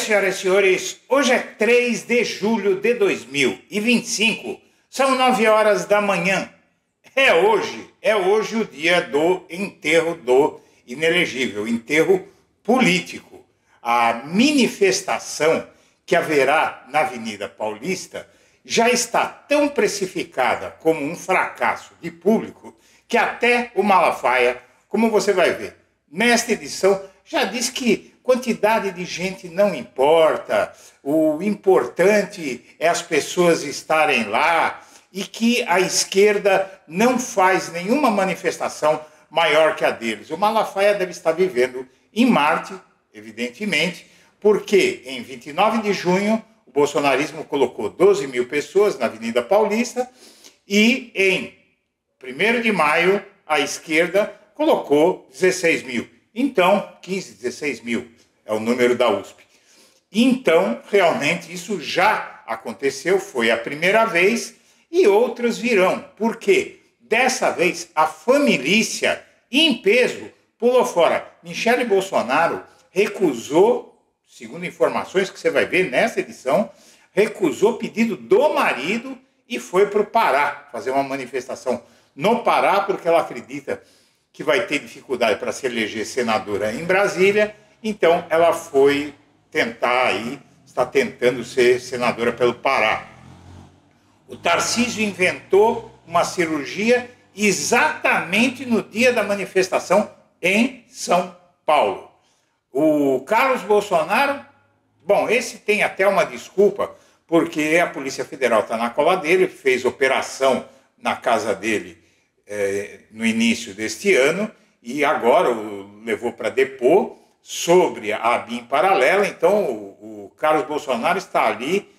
senhoras e senhores, hoje é 3 de julho de 2025, são 9 horas da manhã. É hoje o dia do enterro do inelegível, enterro político. A manifestação que haverá na Avenida Paulista já está tão precificada como um fracasso de público que até o Malafaia, como você vai ver, nesta edição já diz que quantidade de gente não importa, o importante é as pessoas estarem lá e que a esquerda não faz nenhuma manifestação maior que a deles. O Malafaia deve estar vivendo em Marte, evidentemente, porque em 29 de junho o bolsonarismo colocou 12 mil pessoas na Avenida Paulista e em 1º de maio a esquerda colocou 16 mil. Então, 15, 16 mil é o número da USP. Então, realmente, isso já aconteceu, foi a primeira vez e outras virão. Por quê? Dessa vez, a família, em peso, pulou fora. Michele Bolsonaro recusou, segundo informações que você vai ver nessa edição, recusou o pedido do marido e foi para o Pará fazer uma manifestação no Pará, porque ela acredita que vai ter dificuldade para se eleger senadora em Brasília, então ela foi tentar aí, está tentando ser senadora pelo Pará. O Tarcísio inventou uma cirurgia exatamente no dia da manifestação em São Paulo. O Carlos Bolsonaro, bom, esse tem até uma desculpa, porque a Polícia Federal está na cola dele, fez operação na casa dele no início deste ano e agora o levou para depor sobre a BIM paralela. Então o Carlos Bolsonaro está ali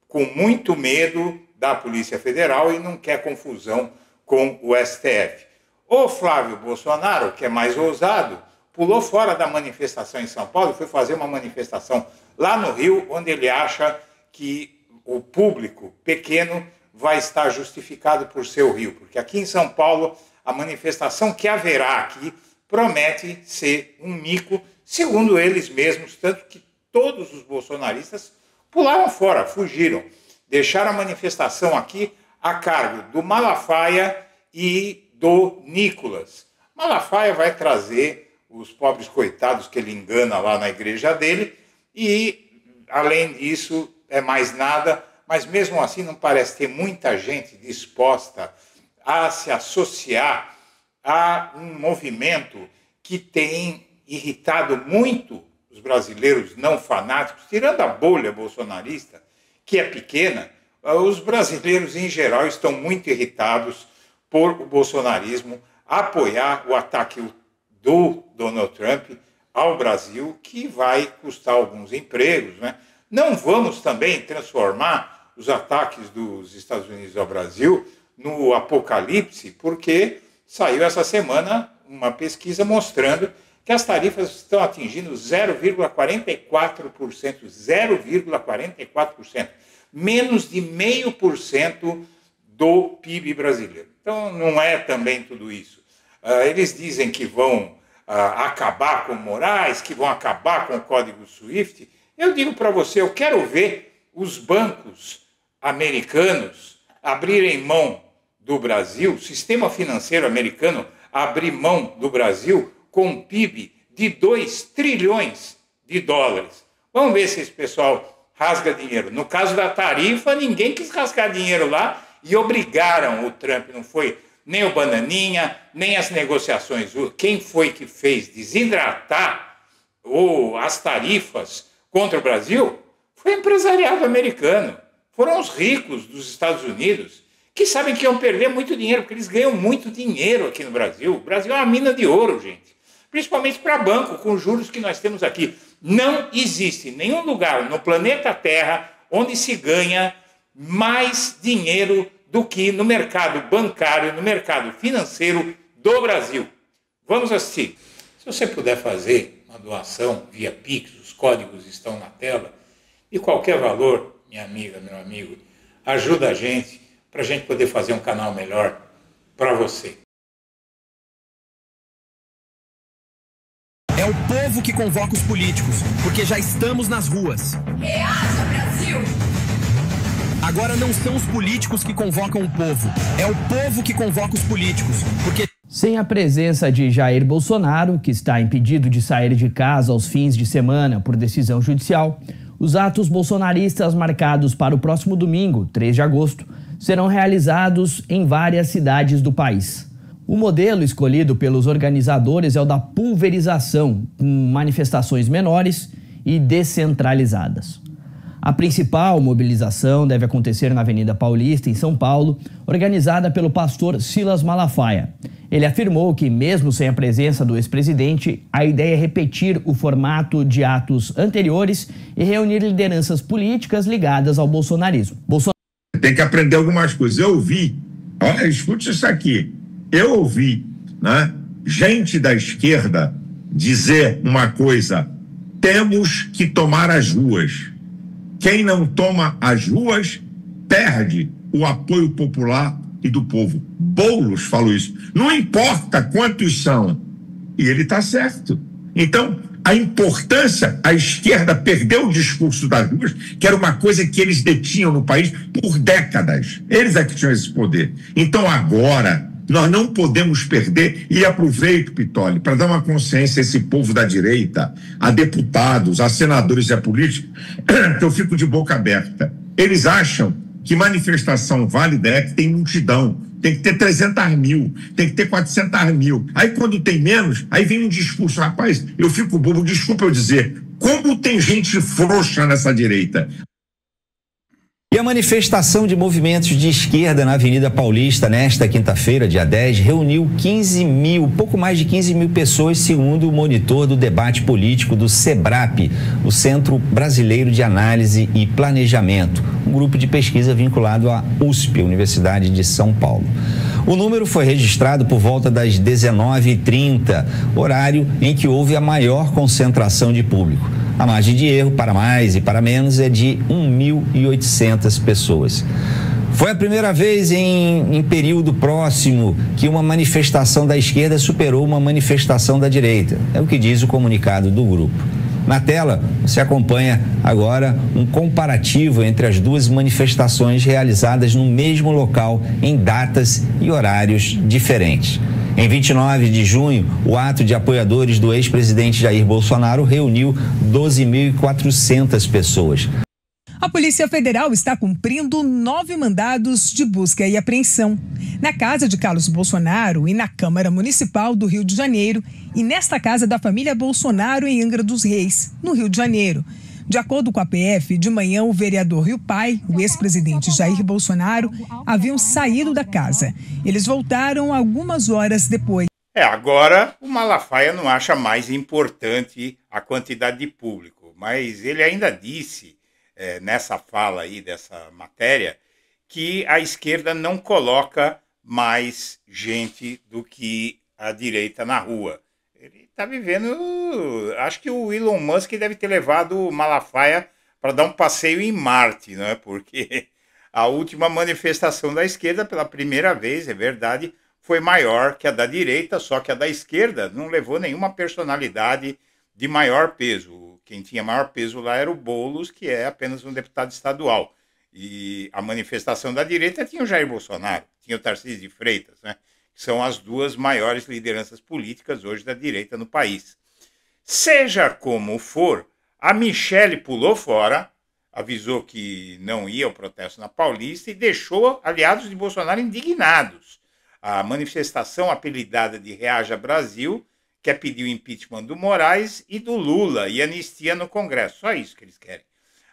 com muito medo da Polícia Federal e não quer confusão com o STF. O Flávio Bolsonaro, que é mais ousado, pulou fora da manifestação em São Paulo e foi fazer uma manifestação lá no Rio, onde ele acha que o público pequeno vai estar justificado por ser o Rio, porque aqui em São Paulo a manifestação que haverá aqui promete ser um mico, segundo eles mesmos, tanto que todos os bolsonaristas pularam fora, fugiram, deixaram a manifestação aqui a cargo do Malafaia e do Nicolas. Malafaia vai trazer os pobres coitados que ele engana lá na igreja dele e, além disso, é mais nada. Mas mesmo assim não parece ter muita gente disposta a se associar a um movimento que tem irritado muito os brasileiros não fanáticos, tirando a bolha bolsonarista, que é pequena. Os brasileiros em geral estão muito irritados por o bolsonarismo apoiar o ataque do Donald Trump ao Brasil, que vai custar alguns empregos, né? Não vamos também transformar os ataques dos Estados Unidos ao Brasil no apocalipse, porque saiu essa semana uma pesquisa mostrando que as tarifas estão atingindo 0,44%, 0,44%, menos de 0,5% do PIB brasileiro. Então não é também tudo isso. Eles dizem que vão acabar com Moraes, que vão acabar com o código SWIFT. Eu digo para você, eu quero ver os bancos americanos abrirem mão do Brasil, o sistema financeiro americano abrir mão do Brasil com um PIB de 2 trilhões de dólares. Vamos ver se esse pessoal rasga dinheiro. No caso da tarifa, ninguém quis rasgar dinheiro lá e obrigaram o Trump, não foi nem o Bananinha, nem as negociações. Quem foi que fez desidratar as tarifas contra o Brasil foi o empresariado americano. Foram os ricos dos Estados Unidos que sabem que iam perder muito dinheiro, porque eles ganham muito dinheiro aqui no Brasil. O Brasil é uma mina de ouro, gente. Principalmente para banco, com os juros que nós temos aqui. Não existe nenhum lugar no planeta Terra onde se ganha mais dinheiro do que no mercado bancário, no mercado financeiro do Brasil. Vamos assistir. Se você puder fazer uma doação via Pix, os códigos estão na tela, de qualquer valor, minha amiga, meu amigo, ajuda a gente para a gente poder fazer um canal melhor para você. É o povo que convoca os políticos, porque já estamos nas ruas. Reaja, Brasil! Agora não são os políticos que convocam o povo, é o povo que convoca os políticos, porque... Sem a presença de Jair Bolsonaro, que está impedido de sair de casa aos fins de semana por decisão judicial, os atos bolsonaristas marcados para o próximo domingo, 3 de agosto, serão realizados em várias cidades do país. O modelo escolhido pelos organizadores é o da pulverização, com manifestações menores e descentralizadas. A principal mobilização deve acontecer na Avenida Paulista, em São Paulo, organizada pelo pastor Silas Malafaia. Ele afirmou que, mesmo sem a presença do ex-presidente, a ideia é repetir o formato de atos anteriores e reunir lideranças políticas ligadas ao bolsonarismo. Tem que aprender algumas coisas. Eu ouvi, olha, escute isso aqui, eu ouvi, né, gente da esquerda dizer uma coisa: temos que tomar as ruas. Quem não toma as ruas perde o apoio popular e do povo. Boulos falou isso. Não importa quantos são. E ele está certo. Então, a importância, a esquerda perdeu o discurso das ruas, que era uma coisa que eles detinham no país por décadas. Eles é que tinham esse poder. Então, agora, nós não podemos perder, e aproveito, Pitoli, para dar uma consciência a esse povo da direita, a deputados, a senadores e a políticos, que eu fico de boca aberta. Eles acham que manifestação válida é que tem multidão, tem que ter 300 mil, tem que ter 400 mil. Aí quando tem menos, aí vem um discurso, rapaz, eu fico bobo, desculpa eu dizer, como tem gente frouxa nessa direita? E a manifestação de movimentos de esquerda na Avenida Paulista nesta quinta-feira, dia 10, reuniu pouco mais de 15 mil pessoas, segundo o monitor do debate político do SEBRAP, o Centro Brasileiro de Análise e Planejamento, um grupo de pesquisa vinculado à USP, Universidade de São Paulo. O número foi registrado por volta das 19h30, horário em que houve a maior concentração de público. A margem de erro para mais e para menos é de 1.800 pessoas. Foi a primeira vez em período próximo que uma manifestação da esquerda superou uma manifestação da direita. É o que diz o comunicado do grupo. Na tela, você acompanha agora um comparativo entre as duas manifestações realizadas no mesmo local, em datas e horários diferentes. Em 29 de junho, o ato de apoiadores do ex-presidente Jair Bolsonaro reuniu 12.400 pessoas. A Polícia Federal está cumprindo 9 mandados de busca e apreensão na casa de Carlos Bolsonaro e na Câmara Municipal do Rio de Janeiro e nesta casa da família Bolsonaro em Angra dos Reis, no Rio de Janeiro. De acordo com a PF, de manhã o vereador e o pai, o ex-presidente Jair Bolsonaro, haviam saído da casa. Eles voltaram algumas horas depois. Agora o Malafaia não acha mais importante a quantidade de público, mas ele ainda disse, nessa fala aí dessa matéria, que a esquerda não coloca mais gente do que a direita na rua. Ele está vivendo... Acho que o Elon Musk deve ter levado o Malafaia para dar um passeio em Marte, né? Porque a última manifestação da esquerda, pela primeira vez, é verdade, foi maior que a da direita, só que a da esquerda não levou nenhuma personalidade de maior peso. Quem tinha maior peso lá era o Boulos, que é apenas um deputado estadual. E a manifestação da direita tinha o Jair Bolsonaro, tinha o Tarcísio de Freitas, né? Que são as duas maiores lideranças políticas hoje da direita no país. Seja como for, a Michelle pulou fora, avisou que não ia ao protesto na Paulista e deixou aliados de Bolsonaro indignados. A manifestação apelidada de Reaja Brasil quer pedir o impeachment do Moraes e do Lula e anistia no Congresso. Só isso que eles querem.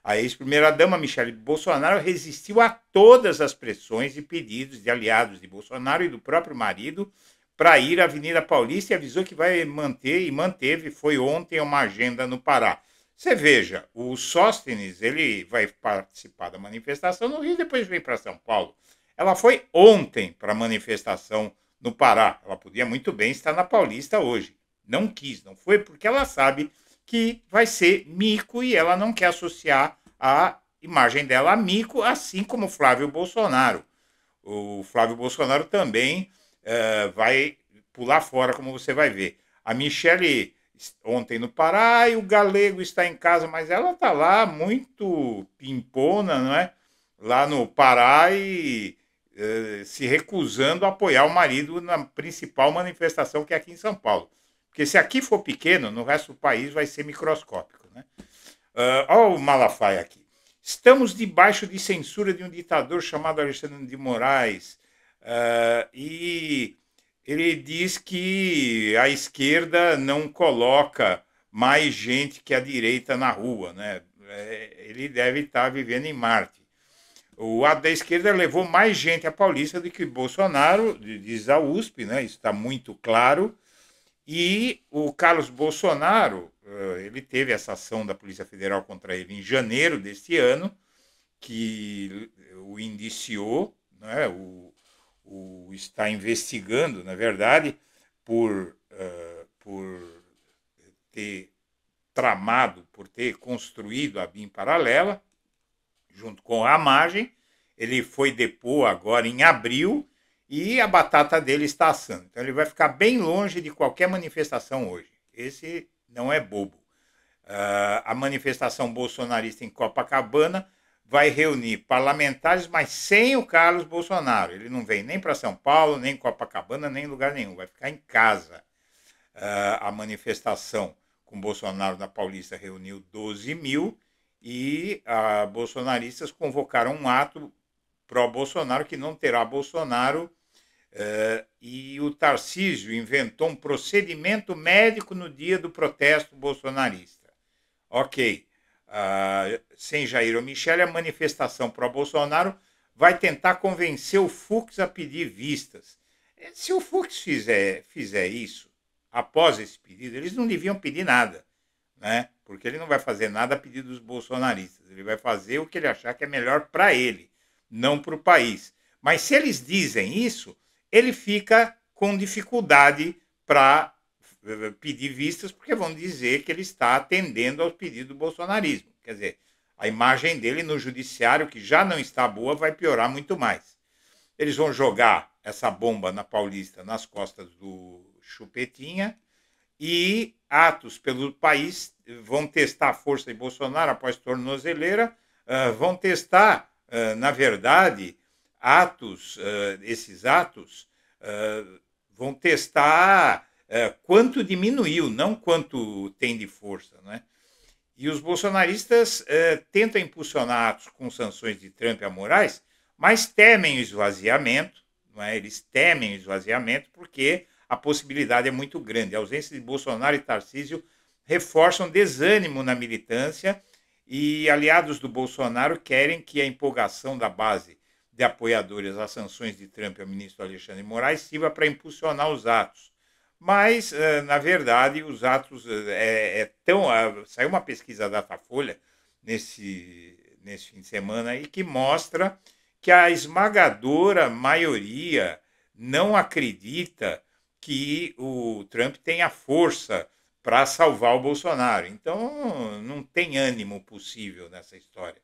A ex-primeira-dama Michelle Bolsonaro resistiu a todas as pressões e pedidos de aliados de Bolsonaro e do próprio marido para ir à Avenida Paulista e avisou que vai manter, e manteve, foi ontem, uma agenda no Pará. Você veja, o Sóstenes, ele vai participar da manifestação no Rio e depois vem para São Paulo. Ela foi ontem para a manifestação no Pará. Ela podia muito bem estar na Paulista hoje. Não quis, não foi, porque ela sabe que vai ser mico e ela não quer associar a imagem dela a mico, assim como o Flávio Bolsonaro. O Flávio Bolsonaro também vai pular fora, como você vai ver. A Michelle ontem no Pará, e o Galego está em casa, mas ela está lá muito pimpona, não é? Lá no Pará e se recusando a apoiar o marido na principal manifestação, que é aqui em São Paulo. Porque se aqui for pequeno, no resto do país vai ser microscópico, né? Olha o Malafaia aqui. Estamos debaixo de censura de um ditador chamado Alexandre de Moraes, e ele diz que a esquerda não coloca mais gente que a direita na rua, né? Ele deve estar vivendo em Marte. O lado da esquerda levou mais gente à Paulista do que Bolsonaro, diz a USP, né? Isso está muito claro. E o Carlos Bolsonaro, ele teve essa ação da Polícia Federal contra ele em janeiro deste ano, que o indiciou, né? Está investigando, na verdade, por ter tramado, por ter construído a BIM paralela, junto com a Amagem. Ele foi depor agora em abril e a batata dele está assando. Então ele vai ficar bem longe de qualquer manifestação hoje. Esse não é bobo. A manifestação bolsonarista em Copacabana vai reunir parlamentares, mas sem o Carlos Bolsonaro. Ele não vem nem para São Paulo, nem Copacabana, nem em lugar nenhum. Vai ficar em casa. A manifestação com Bolsonaro na Paulista reuniu 12 mil e bolsonaristas convocaram um ato pró-Bolsonaro que não terá Bolsonaro, e o Tarcísio inventou um procedimento médico no dia do protesto bolsonarista. Ok. Sem Jair ou Michele, a manifestação pró-Bolsonaro vai tentar convencer o Fux a pedir vistas. Se o Fux fizer isso, após esse pedido, eles não deviam pedir nada, né? Porque ele não vai fazer nada a pedido dos bolsonaristas. Ele vai fazer o que ele achar que é melhor para ele, não para o país. Mas se eles dizem isso, ele fica com dificuldade para pedir vistas, porque vão dizer que ele está atendendo aos pedidos do bolsonarismo. Quer dizer, a imagem dele no judiciário, que já não está boa, vai piorar muito mais. Eles vão jogar essa bomba na Paulista nas costas do Chupetinha, e atos pelo país vão testar a força de Bolsonaro após tornozeleira, vão testar, na verdade, esses atos vão testar quanto diminuiu, não quanto tem de força, né? E os bolsonaristas tentam impulsionar atos com sanções de Trump a Moraes, mas temem o esvaziamento, não é? Eles temem o esvaziamento porque a possibilidade é muito grande. A ausência de Bolsonaro e Tarcísio reforçam desânimo na militância, e aliados do Bolsonaro querem que a empolgação da base de apoiadores às sanções de Trump ao ministro Alexandre de Moraes sirva para impulsionar os atos. Mas, na verdade, os atos saiu uma pesquisa da Datafolha nesse fim de semana aí, que mostra que a esmagadora maioria não acredita que o Trump tenha força para salvar o Bolsonaro. Então, não tem ânimo possível nessa história.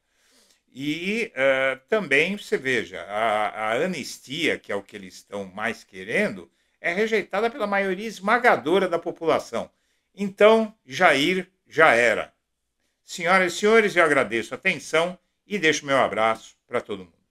E também, você veja, a anistia, que é o que eles estão mais querendo, é rejeitada pela maioria esmagadora da população. Então, Jair já era. Senhoras e senhores, eu agradeço a atenção e deixo meu abraço para todo mundo.